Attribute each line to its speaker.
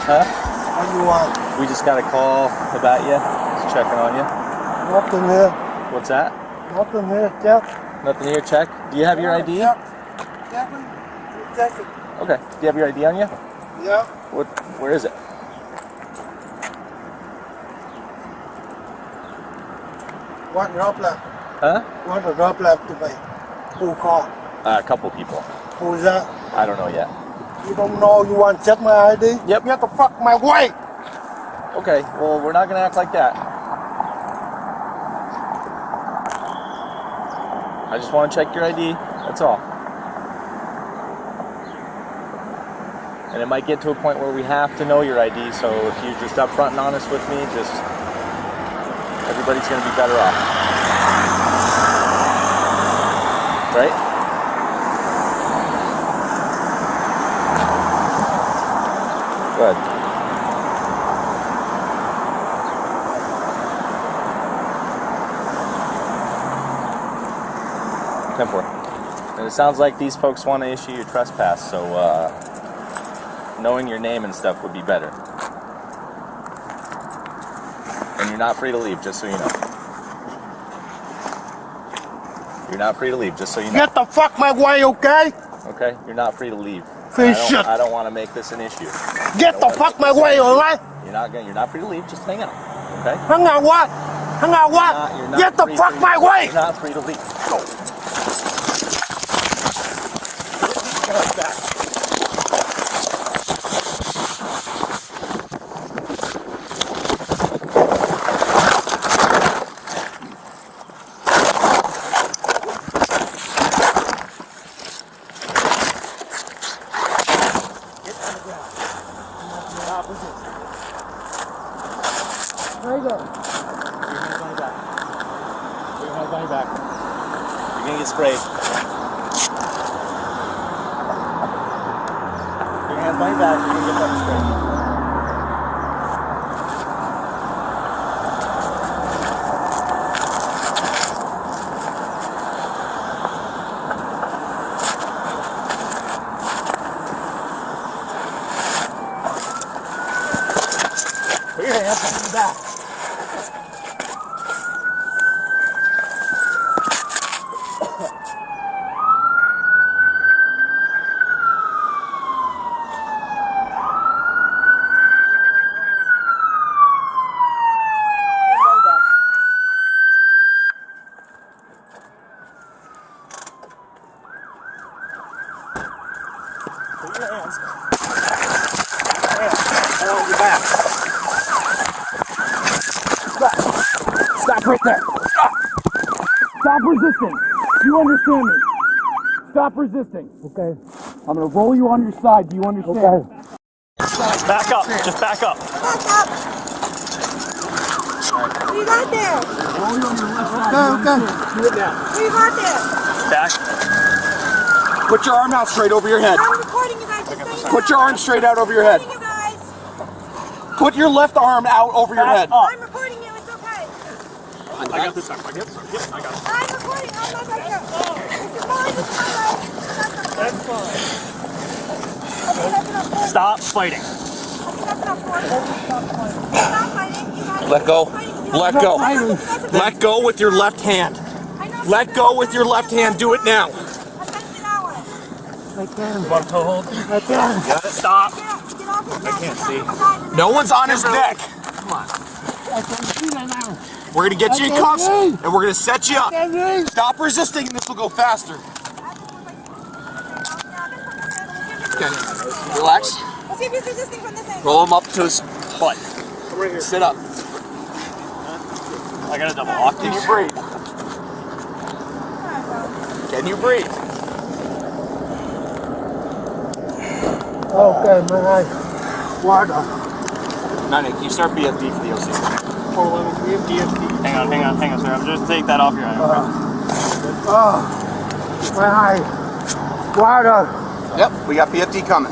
Speaker 1: Huh?
Speaker 2: What do you want?
Speaker 1: We just got a call about you. Just checking on you.
Speaker 2: Nothing here.
Speaker 1: What's that?
Speaker 2: Nothing here. Check.
Speaker 1: Nothing here, check. Do you have your ID?
Speaker 2: Check. Check it.
Speaker 1: Okay. Do you have your ID on you?
Speaker 2: Yeah.
Speaker 1: Where is it?
Speaker 2: What rope left?
Speaker 1: Huh?
Speaker 2: What the rope left to me? Who called?
Speaker 1: A couple people.
Speaker 2: Who's that?
Speaker 1: I don't know yet.
Speaker 2: You don't know you want to check my ID?
Speaker 1: Yep.
Speaker 2: Get the fuck my way!
Speaker 1: Okay, well, we're not going to act like that. I just want to check your ID. That's all. And it might get to a point where we have to know your ID, so if you're just upfront and honest with me, just everybody's going to be better off. Right? Good. 10-4. And it sounds like these folks want to issue you trespass, so knowing your name and stuff would be better. And you're not free to leave, just so you know. You're not free to leave, just so you know.
Speaker 2: Get the fuck my way, okay?
Speaker 1: Okay? You're not free to leave.
Speaker 2: Shit.
Speaker 1: I don't want to make this an issue.
Speaker 2: Get the fuck my way, alright?
Speaker 1: You're not free to leave, just hang out. Okay?
Speaker 2: Hang on what? Hang on what?
Speaker 1: You're not
Speaker 2: Get the
Speaker 1: free
Speaker 2: fuck
Speaker 1: to
Speaker 2: my
Speaker 1: leave.
Speaker 2: way!
Speaker 1: You're not free to leave. Go.
Speaker 2: There you go.
Speaker 1: Put your hands on your back. You're gonna get sprayed. Put your hands on your back. You're gonna get pepper sprayed. Put your hands on your back. Put your hands. Hands on your back. Stop right there. Stop. Stop resisting. You understand me? Stop resisting.
Speaker 2: Okay.
Speaker 1: I'm going to roll you on your side. Do you understand?
Speaker 2: Okay.
Speaker 1: Back up. Just back up.
Speaker 3: Back up. What you got there?
Speaker 1: Roll you on your left side.
Speaker 2: Okay.
Speaker 1: Do it now.
Speaker 3: What you got there?
Speaker 1: Back. Put your arm out straight over your head.
Speaker 3: I'm recording you guys. Just so you know.
Speaker 1: Put your arm straight out over your head.
Speaker 3: I'm recording you guys.
Speaker 1: Put your left arm out over your head.
Speaker 3: I'm recording you. It's okay.
Speaker 1: I got this time. I got this. I got it.
Speaker 3: I'm recording. I'm not like you. This is mine. This is my life.
Speaker 1: That's fine.
Speaker 3: Okay, that's enough for it.
Speaker 1: Stop fighting.
Speaker 3: Okay, that's enough for it. Stop fighting. You guys
Speaker 1: Let go.
Speaker 3: fighting.
Speaker 1: Let go.
Speaker 3: That's enough.
Speaker 1: Let go with your left hand.
Speaker 3: I know
Speaker 1: Let go with your left hand. Do it now.
Speaker 3: I'm gonna get out of it.
Speaker 2: I can.
Speaker 1: Want to hold?
Speaker 2: I can.
Speaker 1: Got it. Stop.
Speaker 3: Get off his neck.
Speaker 1: can't
Speaker 3: Get
Speaker 1: see.
Speaker 3: off his neck.
Speaker 1: No one's on his neck. Come on.
Speaker 2: I can see that now.
Speaker 1: We're going to get you in
Speaker 2: I can't
Speaker 1: cuffs
Speaker 2: breathe.
Speaker 1: and we're going to set you up.
Speaker 2: I can
Speaker 1: Stop resisting and this will go faster. Okay. Relax.
Speaker 3: Let's see if he's resisting from this angle.
Speaker 1: Roll him up to his butt. Sit up. I got a double lock. Can you breathe? Can you breathe?
Speaker 2: Okay, my eyes. Water.
Speaker 1: Nani, can you start BFD for the OC?
Speaker 2: 411 DFD.
Speaker 1: Hang on, sir. I'm just take that off your eye.
Speaker 2: Oh, my eyes. Water.
Speaker 1: Yep, we got BFD coming.